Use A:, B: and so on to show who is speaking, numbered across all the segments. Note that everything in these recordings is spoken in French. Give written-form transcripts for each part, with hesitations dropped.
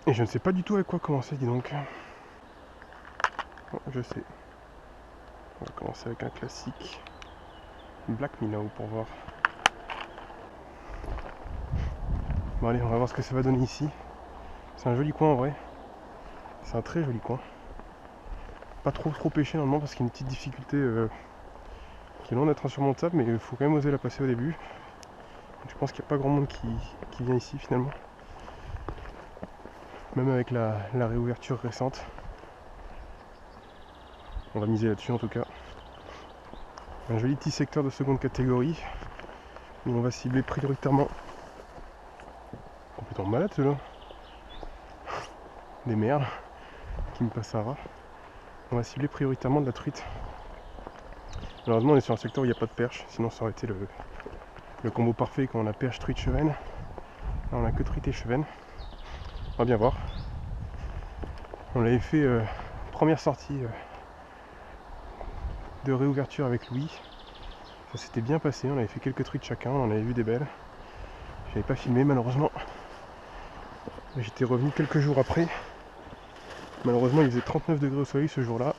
A: Et je ne sais pas du tout avec quoi commencer, dis donc. Bon, je sais. On va commencer avec un classique. Black Minnow pour voir. Bon allez, on va voir ce que ça va donner ici. C'est un joli coin en vrai. C'est un très joli coin. Pas trop pêché normalement parce qu'il y a une petite difficulté qui est loin d'être insurmontable, mais il faut quand même oser la passer au début. Je pense qu'il n'y a pas grand monde qui vient ici finalement. Même avec la réouverture récente. On va miser là-dessus en tout cas. Un joli petit secteur de seconde catégorie. Où on va cibler prioritairement. Complètement malade ceux-là. Des merles qui me passent à ras. On va cibler prioritairement de la truite. Malheureusement on est sur un secteur où il n'y a pas de perche, sinon ça aurait été le combo parfait quand on a perche, truite, chevenne. Là on a que truite et chevenne. On va bien voir. On l'avait fait première sortie de réouverture avec Louis. Ça s'était bien passé, on avait fait quelques truites chacun, on en avait vu des belles. J'avais pas filmé malheureusement. J'étais revenu quelques jours après. Malheureusement il faisait 39 degrés au soleil ce jour-là.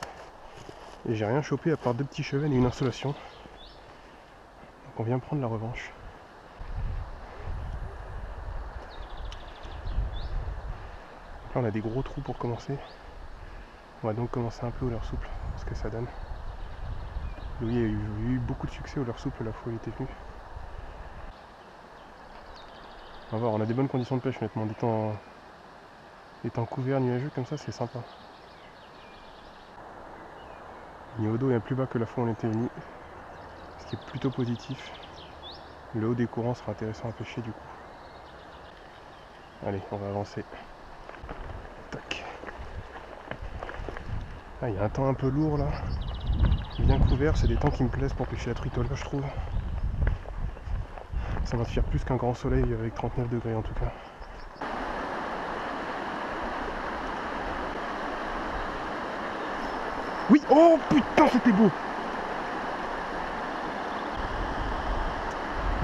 A: Et j'ai rien chopé à part 2 petits chevennes et une insolation. Donc on vient prendre la revanche. Là on a des gros trous pour commencer. On va donc commencer un peu au leurre souple, ce que ça donne. Louis a eu beaucoup de succès au leurre souple la fois où il était venu. On va voir, on a des bonnes conditions de pêche honnêtement. Des temps couverts, nuageux comme ça, c'est sympa. Le niveau d'eau est plus bas que la fois où on était venu, ce qui est plutôt positif. Le haut des courants sera intéressant à pêcher du coup. Allez, on va avancer. Tac. Ah, il y a un temps un peu lourd là. Bien couvert, c'est des temps qui me plaisent pour pêcher la truite au leurre, je trouve. Ça va te faire plus qu'un grand soleil avec 39 degrés en tout cas. Oui, oh putain c'était beau.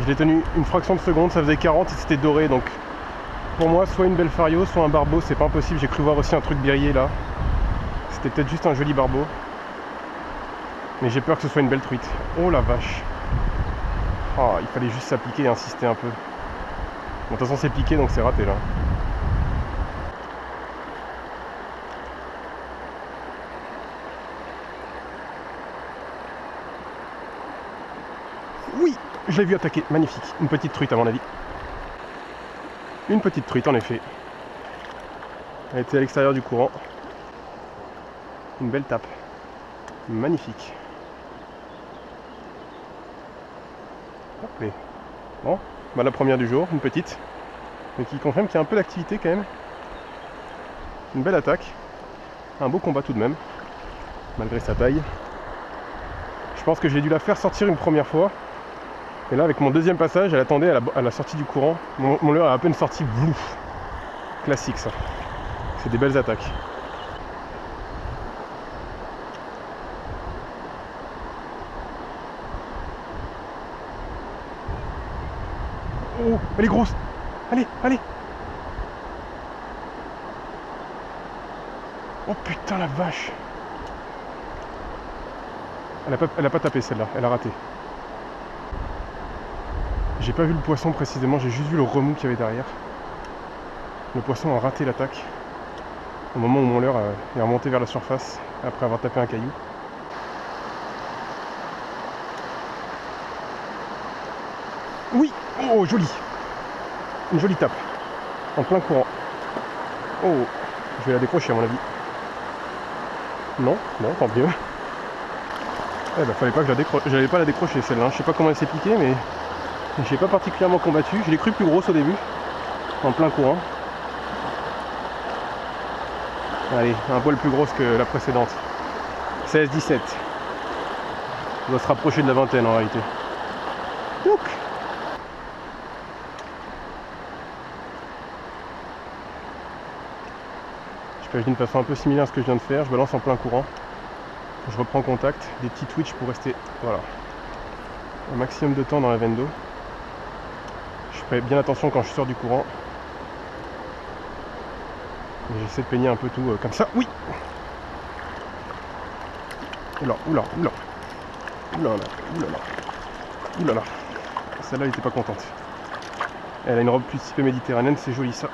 A: Je l'ai tenu une fraction de seconde, ça faisait 40 et c'était doré, donc pour moi soit une belle fario, soit un barbeau, c'est pas impossible. J'ai cru voir aussi un truc birrier là. C'était peut-être juste un joli barbeau. Mais j'ai peur que ce soit une belle truite. Oh la vache. Oh, il fallait juste s'appliquer et insister un peu. Bon, de toute façon c'est piqué donc c'est raté là. Oui, je l'ai vu attaquer, magnifique. Une petite truite à mon avis. Une petite truite en effet. Elle était à l'extérieur du courant. Une belle tape. Magnifique. Hop, bon, bah la première du jour, une petite. Mais qui confirme qu'il y a un peu d'activité quand même. Une belle attaque. Un beau combat tout de même. Malgré sa taille. Je pense que j'ai dû la faire sortir une première fois. Et là avec mon deuxième passage, elle attendait à la sortie du courant. Mon leurre est à peine sorti. Blouf. Classique ça. C'est des belles attaques. Oh, elle est grosse. Allez, allez. Oh putain la vache. Elle a pas tapé celle-là, elle a raté. J'ai pas vu le poisson précisément, j'ai juste vu le remous qu'il y avait derrière. Le poisson a raté l'attaque. Au moment où mon leurre est remonté vers la surface, après avoir tapé un caillou. Oui. Oh, joli. Une jolie tape. En plein courant. Oh, je vais la décrocher à mon avis. Non, bon, tant mieux. Eh ben, fallait pas que je la décroche. J'allais pas la décrocher celle-là. Je sais pas comment elle s'est piquée, mais j'ai pas particulièrement combattu. Je l'ai cru plus grosse au début. En plein courant. Allez, un poil plus grosse que la précédente. 16-17. On doit se rapprocher de la vingtaine en réalité. Donc. Je pêche d'une façon un peu similaire à ce que je viens de faire. Je balance en plein courant. Je reprends contact. Des petits twitch pour rester. Voilà. Un maximum de temps dans la veine d'eau. Je fais bien attention quand je sors du courant. Et j'essaie de peigner un peu tout comme ça. Oui. Oula, oula, oula. Oula, oula, oula, oula, là. Celle-là, elle était pas contente. Elle a une robe plus typée méditerranéenne, c'est joli ça.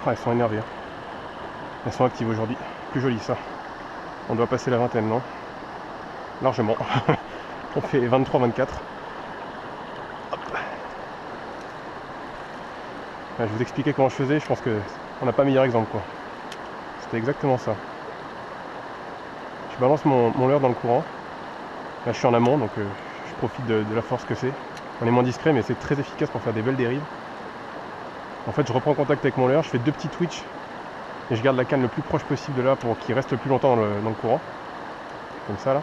A: Ah, elles sont énervées. Hein. Elles sont actives aujourd'hui. Plus joli ça. On doit passer la vingtaine, non? Largement. On fait 23-24. Je vous expliquais comment je faisais, je pense qu'on n'a pas meilleur exemple quoi. C'était exactement ça. Je balance mon leurre dans le courant. Là je suis en amont donc je profite de la force que c'est. On est moins discret mais c'est très efficace pour faire des belles dérives. En fait je reprends contact avec mon leurre, je fais 2 petits twitch et je garde la canne le plus proche possible de là pour qu'il reste le plus longtemps dans le courant. Comme ça là.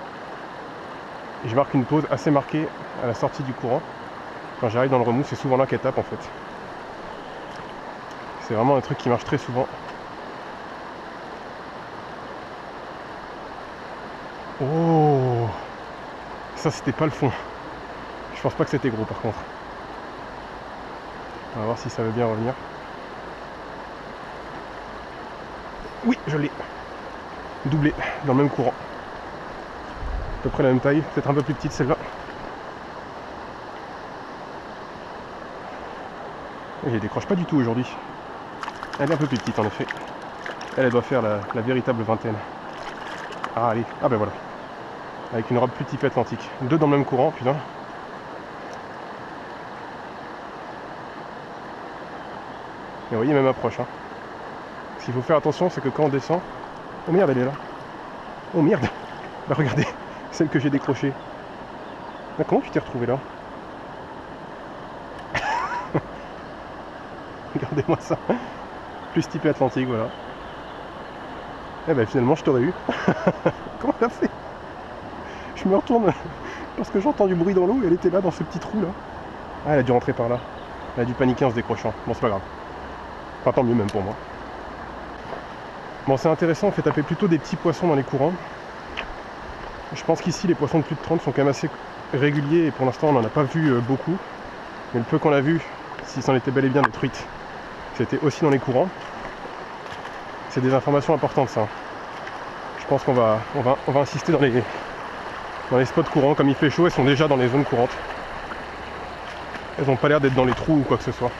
A: Et je marque une pause assez marquée à la sortie du courant. Quand j'arrive dans le remous, c'est souvent là qu'elle tape en fait. C'est vraiment un truc qui marche très souvent. Oh, ça c'était pas le fond. Je pense pas que c'était gros par contre. On va voir si ça veut bien revenir. Oui, je l'ai. Doublé, dans le même courant. À peu près la même taille, peut-être un peu plus petite celle-là. Elle décroche pas du tout aujourd'hui. Elle est un peu plus petite en effet. Elle doit faire la véritable vingtaine. Ah allez, ah ben voilà. Avec une robe plus typée atlantique. 2 dans le même courant, putain. Et vous voyez, même approche. Hein. Ce qu'il faut faire attention, c'est que quand on descend... Oh merde, elle est là. Oh merde. Bah regardez, celle que j'ai décrochée. Bah, comment tu t'es retrouvé là? Regardez-moi ça. Plus typé atlantique, voilà. Eh ben finalement je t'aurais eu. Comment elle a fait? Je me retourne parce que j'entends du bruit dans l'eau et elle était là dans ce petit trou là. Ah elle a dû rentrer par là. Elle a dû paniquer en se décrochant. Bon c'est pas grave. Enfin tant mieux même pour moi. Bon c'est intéressant, on fait taper plutôt des petits poissons dans les courants. Je pense qu'ici les poissons de plus de 30 sont quand même assez réguliers et pour l'instant on n'en a pas vu beaucoup. Mais le peu qu'on a vu, si c'en était bel et bien des truites, c'était aussi dans les courants. C'est des informations importantes ça. Je pense qu'on va insister dans les spots courants. Comme il fait chaud, elles sont déjà dans les zones courantes. Elles n'ont pas l'air d'être dans les trous ou quoi que ce soit.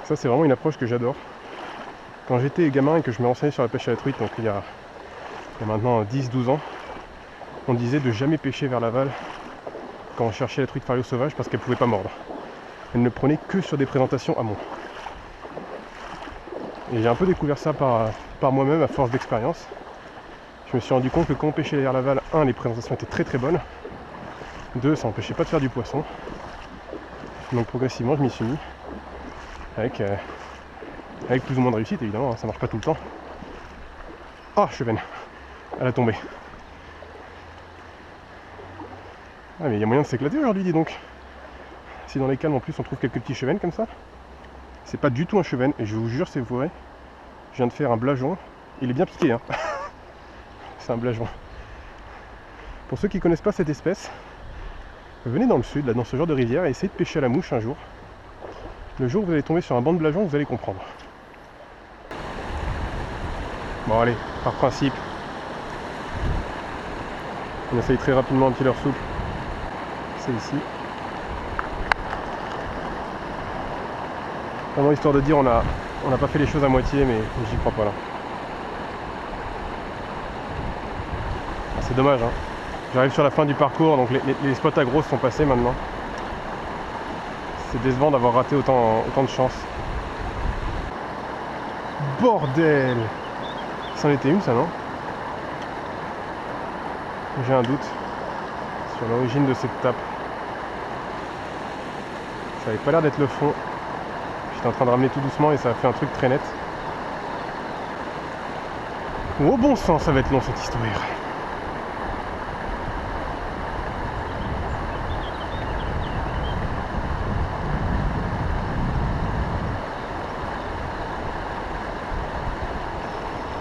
A: Ça c'est vraiment une approche que j'adore. Quand j'étais gamin et que je me renseignais sur la pêche à la truite, donc il y a maintenant 10-12 ans, on disait de jamais pêcher vers l'aval quand on cherchait la truite fario sauvage parce qu'elle ne pouvait pas mordre. Elle ne prenait que sur des présentations amont. Et j'ai un peu découvert ça par moi-même à force d'expérience. Je me suis rendu compte que quand on pêchait vers l'aval, 1, les présentations étaient très très bonnes. 2, ça n'empêchait pas de faire du poisson. Donc progressivement je m'y suis mis. Avec plus ou moins de réussite évidemment, hein, ça marche pas tout le temps. Ah, chevenne. Elle a tombé. Ah mais il y a moyen de s'éclater aujourd'hui dis donc. Si dans les calmes en plus on trouve quelques petits chevennes comme ça. C'est pas du tout un chevenne, et je vous jure c'est vrai. Je viens de faire un blajon. Il est bien piqué hein. C'est un blajon. Pour ceux qui ne connaissent pas cette espèce, venez dans le sud, là, dans ce genre de rivière, et essayez de pêcher à la mouche un jour. Le jour où vous allez tomber sur un banc de blajon, vous allez comprendre. Bon allez, par principe, on essaye très rapidement un petit leurre souple. C'est ici. Vraiment histoire de dire on n'a pas fait les choses à moitié, mais j'y crois pas là. Ah, c'est dommage hein. J'arrive sur la fin du parcours, donc les spots à grosses sont passés maintenant. C'est décevant d'avoir raté autant de chance. Bordel! C'en était une ça non? J'ai un doute sur l'origine de cette tape. Ça avait pas l'air d'être le fond. J'étais en train de ramener tout doucement et ça a fait un truc très net. Oh bon sang, ça va être long cette histoire.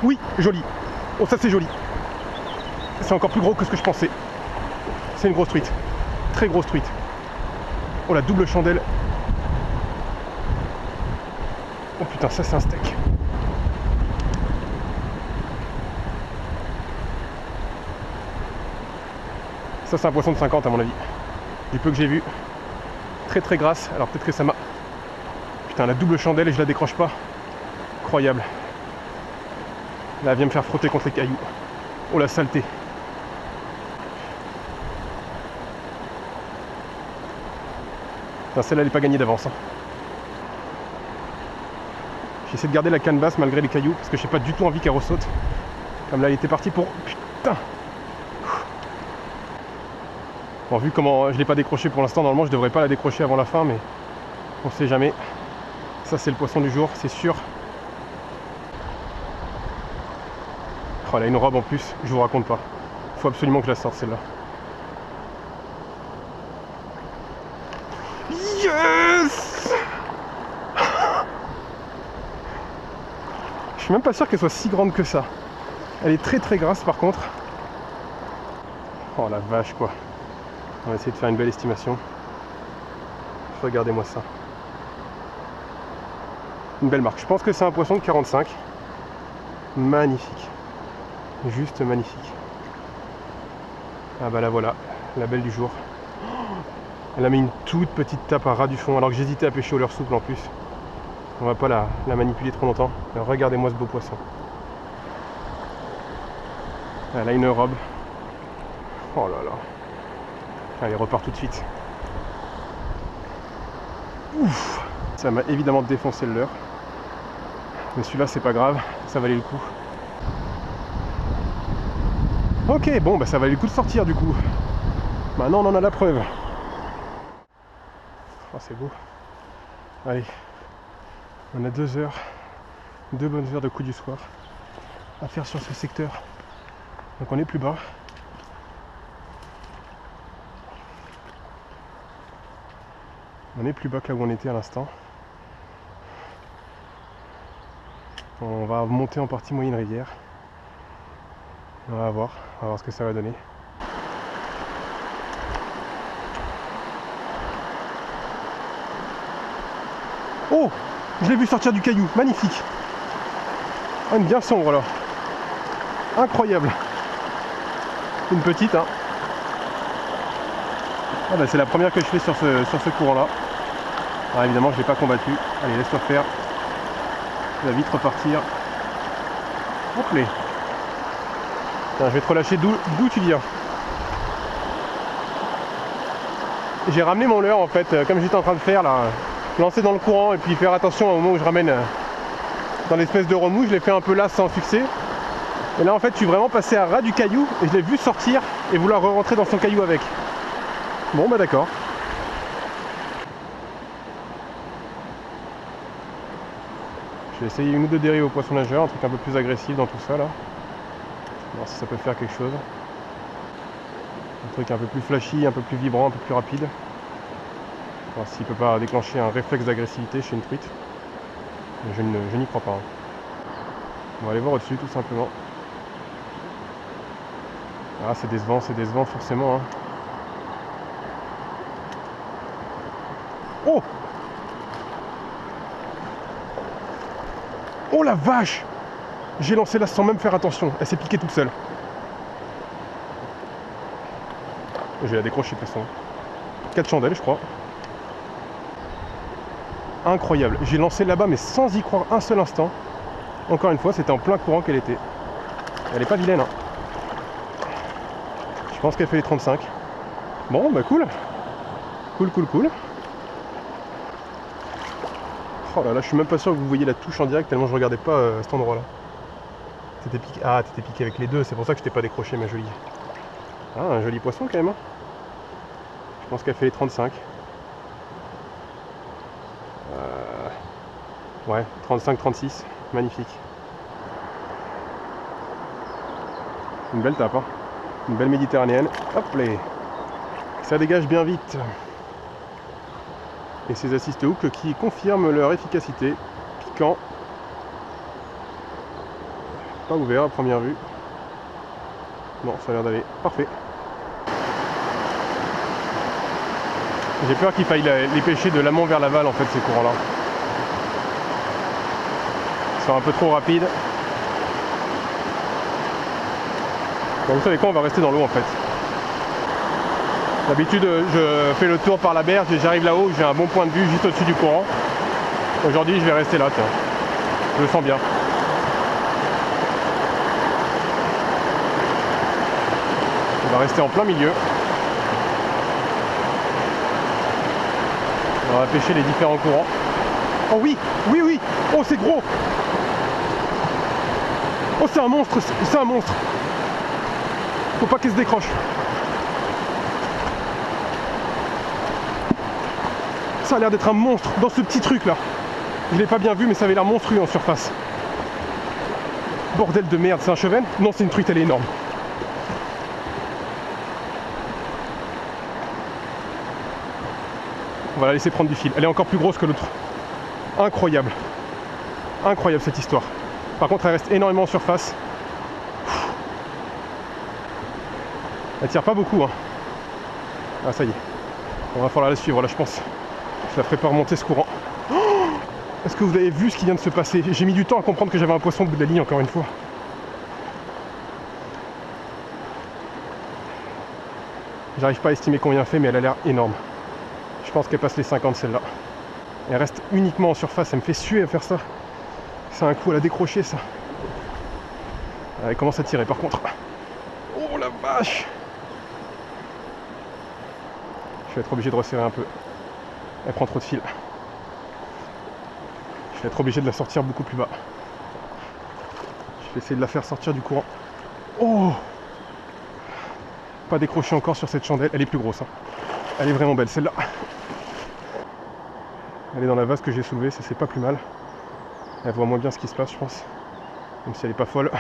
A: Oui, joli. Oh ça c'est joli. C'est encore plus gros que ce que je pensais. C'est une grosse truite. Très grosse truite. Oh la double chandelle. Oh putain, ça c'est un steak. Ça c'est un poisson de 50 à mon avis. Du peu que j'ai vu. Très très grasse. Alors peut-être que ça m'a... Putain, la double chandelle et je la décroche pas. Incroyable. Là, elle vient me faire frotter contre les cailloux. Oh la saleté. Putain, celle-là elle est pas gagnée d'avance. Hein. J'essaie de garder la canne basse malgré les cailloux parce que j'ai pas du tout envie qu'elle ressaute. Comme là, elle était partie pour... Putain. Bon, vu comment je l'ai pas décroché pour l'instant, normalement je devrais pas la décrocher avant la fin, mais on sait jamais. Ça c'est le poisson du jour, c'est sûr. Oh, elle a une robe en plus, je vous raconte pas. Faut absolument que je la sorte celle-là. Yes! Je suis même pas sûr qu'elle soit si grande que ça. Elle est très très grasse par contre. Oh la vache quoi. On va essayer de faire une belle estimation. Regardez-moi ça. Une belle marque. Je pense que c'est un poisson de 45. Magnifique. Juste magnifique. Ah bah la voilà, la belle du jour. Elle a mis une toute petite tape à ras du fond alors que j'hésitais à pêcher au leurre souple en plus. On va pas la manipuler trop longtemps. Regardez-moi ce beau poisson. Elle a une robe. Oh là là. Allez, repart tout de suite. Ouf. Ça m'a évidemment défoncé le leurre. Mais celui-là c'est pas grave, ça valait le coup. Ok, bon bah ça valait le coup de sortir du coup. Maintenant on en a la preuve. Oh c'est beau. Allez. On a 2 heures. 2 bonnes heures de coup du soir à faire sur ce secteur. Donc on est plus bas. On est plus bas que là où on était à l'instant. On va monter en partie moyenne rivière. On va voir ce que ça va donner. Oh! Je l'ai vu sortir du caillou, magnifique! Oh, une bien sombre là. Incroyable! Une petite, hein. Ah bah, c'est la première que je fais sur ce courant là. Alors évidemment je ne l'ai pas combattu. Allez, laisse-toi faire. Tu vas vite repartir. Hop là. Je vais te relâcher d'où tu viens. J'ai ramené mon leurre en fait, comme j'étais en train de faire là. Lancer dans le courant et puis faire attention au moment où je ramène dans l'espèce de remous. Je l'ai fait un peu là sans succès. Et là en fait je suis vraiment passé à ras du caillou et je l'ai vu sortir et vouloir re-rentrer dans son caillou avec. Bon bah d'accord. Je vais essayer une ou deux dérives au poisson nageur, un truc un peu plus agressif dans tout ça là. Voir si ça peut faire quelque chose. Un truc un peu plus flashy, un peu plus vibrant, un peu plus rapide. Voir s'il peut pas déclencher un réflexe d'agressivité chez une truite. Mais je n'y crois pas. Hein. On va aller voir au-dessus tout simplement. Ah c'est décevant forcément. Hein. Oh! Oh la vache! J'ai lancé là sans même faire attention. Elle s'est piquée toute seule. Je vais la décrocher de toute façon. 4 chandelles je crois. Incroyable. J'ai lancé là-bas mais sans y croire un seul instant. Encore une fois, c'était en plein courant qu'elle était. Elle est pas vilaine. Hein. Je pense qu'elle fait les 35. Bon bah cool. Cool. Oh là là, je suis même pas sûr que vous voyez la touche en direct tellement je regardais pas cet endroit là. T'étais piqué. Ah, t'étais piqué avec les deux, c'est pour ça que je t'ai pas décroché ma jolie. Ah, un joli poisson quand même. Hein. Je pense qu'elle fait les 35. Ouais, 35-36, magnifique. Une belle tape, hein. Une belle méditerranéenne. Hop là. Ça dégage bien vite. Et ces assist hooks qui confirment leur efficacité. Piquant. Pas ouvert à première vue. Non, ça a l'air d'aller. Parfait. J'ai peur qu'il faille les pêcher de l'amont vers l'aval en fait ces courants là. sont un peu trop rapides. Bon, vous savez quoi, on va rester dans l'eau en fait. D'habitude, je fais le tour par la berge et j'arrive là-haut, j'ai un bon point de vue juste au-dessus du courant. Aujourd'hui, je vais rester là, tiens. Je le sens bien. On va rester en plein milieu. On va pêcher les différents courants. Oh oui, oui, oui. Oh, c'est gros. Oh, c'est un monstre, c'est un monstre. Faut pas qu'il se décroche. Ça a l'air d'être un monstre dans ce petit truc là. Je l'ai pas bien vu, mais ça avait l'air monstrueux en surface. Bordel de merde, c'est un chevenne? Non, c'est une truite, elle est énorme. On va la laisser prendre du fil. Elle est encore plus grosse que l'autre. Incroyable. Incroyable cette histoire. Par contre, elle reste énormément en surface. Elle tire pas beaucoup, hein. Ah, ça y est. On va falloir la suivre là, je pense. Je la ferai pas remonter ce courant. Oh, est-ce que vous avez vu ce qui vient de se passer? J'ai mis du temps à comprendre que j'avais un poisson au bout de la ligne, encore une fois. J'arrive pas à estimer combien elle fait, mais elle a l'air énorme. Je pense qu'elle passe les 50 celle-là. Elle reste uniquement en surface, elle me fait suer à faire ça. C'est un coup à la décrocher ça. Elle commence à tirer par contre. Oh la vache! Je vais être obligé de resserrer un peu. Elle prend trop de fil. Je vais être obligé de la sortir beaucoup plus bas. Je vais essayer de la faire sortir du courant. Oh! Pas décroché encore sur cette chandelle. Elle est plus grosse, hein. Elle est vraiment belle celle-là. Elle est dans la vase que j'ai soulevée, ça c'est pas plus mal. Elle voit moins bien ce qui se passe, je pense. Même si elle est pas folle.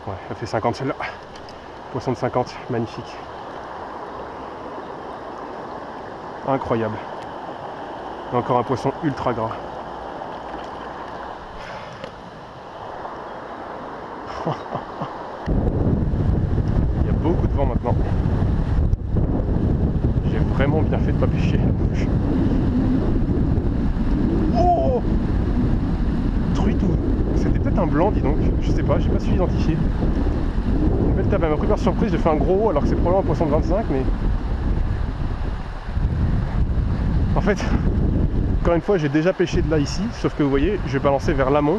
A: Ouais, elle fait 50 celle-là. Poisson de 50, magnifique. Incroyable. Et encore un poisson ultra gras. Il y a beaucoup de vent maintenant. J'ai vraiment bien fait de pas pêcher. Oh! Truite ou... C'était peut-être un blanc, dis donc. Je sais pas, j'ai pas su l'identifier. Une belle table, elle m'a pris par surprise, j'ai fait un gros haut alors que c'est probablement un poisson de 25, mais... En fait, encore une fois, j'ai déjà pêché de là ici, sauf que vous voyez, je vais balancer vers l'amont,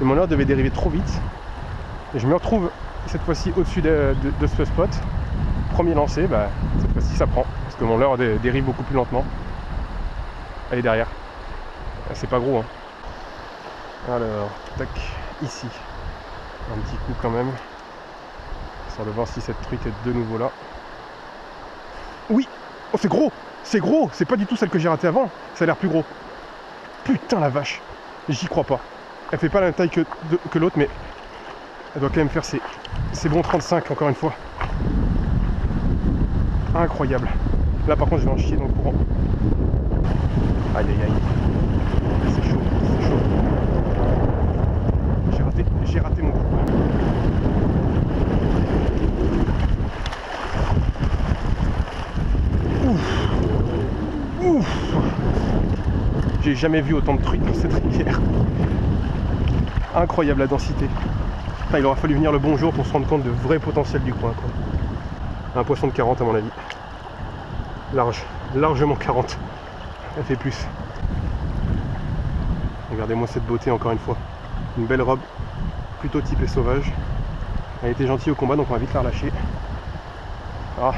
A: et mon leurre devait dériver trop vite. Et je me retrouve cette fois-ci au-dessus de ce spot. Premier lancé, bah, cette fois-ci ça prend, parce que mon leurre dérive beaucoup plus lentement. Elle est derrière. C'est pas gros, hein. Alors, tac, ici. Un petit coup quand même. Histoire de voir si cette truite est de nouveau là. Oui! Oh, c'est gros! C'est gros! C'est pas du tout celle que j'ai ratée avant. Ça a l'air plus gros. Putain la vache! J'y crois pas. Elle fait pas la même taille que l'autre, mais elle doit quand même faire ses bons 35 encore une fois. Incroyable. Là par contre je vais en chier dans le courant. Aïe aïe aïe. C'est chaud, c'est chaud. J'ai raté mon coup. Ouf. Ouf. J'ai jamais vu autant de truites dans cette rivière. Incroyable la densité. Enfin, il aura fallu venir le bon jour pour se rendre compte du vrai potentiel du coin, quoi. Un poisson de 40 à mon avis. Large, largement 40. Elle fait plus. Regardez-moi cette beauté encore une fois. Une belle robe, plutôt typée sauvage. Elle était gentille au combat donc on va vite la relâcher. Ah.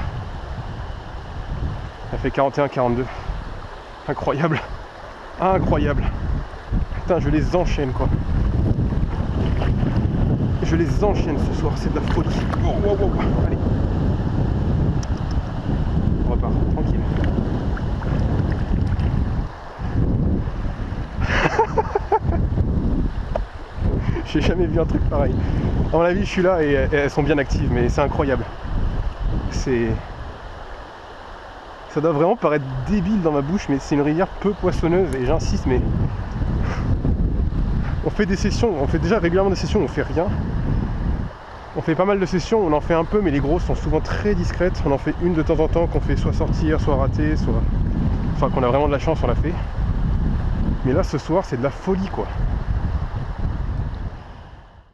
A: Elle fait 41-42. Incroyable. Incroyable. Putain, je les enchaîne quoi. Je les enchaîne ce soir, c'est de la folie. Oh, oh, oh. Allez. On repart, tranquille. J'ai jamais vu un truc pareil. À mon avis, je suis là et elles sont bien actives, mais c'est incroyable. Ça doit vraiment paraître débile dans ma bouche, mais c'est une rivière peu poissonneuse, et j'insiste, mais on fait des sessions, on fait déjà régulièrement des sessions, on fait rien. On fait pas mal de sessions, on en fait un peu, mais les grosses sont souvent très discrètes. On en fait une de temps en temps qu'on fait soit sortir, soit rater, soit... Enfin, qu'on a vraiment de la chance, on l'a fait. Mais là, ce soir, c'est de la folie, quoi.